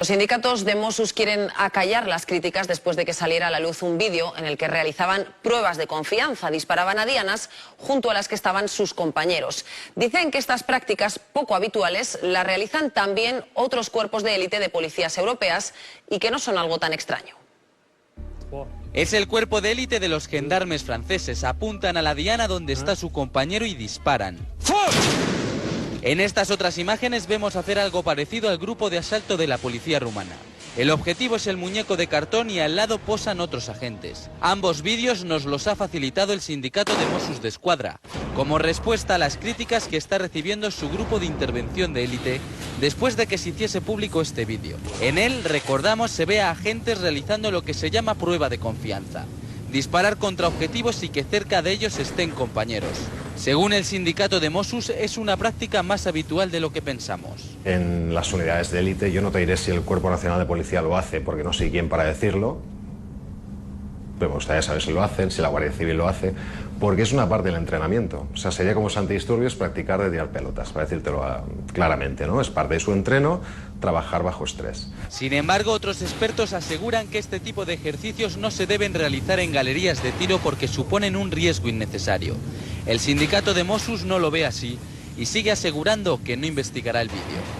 Los sindicatos de Mossos quieren acallar las críticas después de que saliera a la luz un vídeo en el que realizaban pruebas de confianza, disparaban a dianas junto a las que estaban sus compañeros. Dicen que estas prácticas poco habituales las realizan también otros cuerpos de élite de policías europeas y que no son algo tan extraño. Es el cuerpo de élite de los gendarmes franceses. Apuntan a la diana donde está su compañero y disparan. En estas otras imágenes vemos hacer algo parecido al grupo de asalto de la policía rumana. El objetivo es el muñeco de cartón y al lado posan otros agentes. Ambos vídeos nos los ha facilitado el sindicato de Mossos d'Esquadra, como respuesta a las críticas que está recibiendo su grupo de intervención de élite después de que se hiciese público este vídeo. En él, recordamos, se ve a agentes realizando lo que se llama prueba de confianza. Disparar contra objetivos y que cerca de ellos estén compañeros. Según el sindicato de Mossos, es una práctica más habitual de lo que pensamos. En las unidades de élite, yo no te diré si el Cuerpo Nacional de Policía lo hace, porque no soy quien para decirlo, pero me gustaría saber si lo hacen, si la Guardia Civil lo hace, porque es una parte del entrenamiento. O sea, sería como los antidisturbios practicar de tirar pelotas, para decírtelo claramente, ¿no? Es parte de su entreno trabajar bajo estrés. Sin embargo, otros expertos aseguran que este tipo de ejercicios no se deben realizar en galerías de tiro porque suponen un riesgo innecesario. El sindicato de Mossos no lo ve así y sigue asegurando que no investigará el vídeo.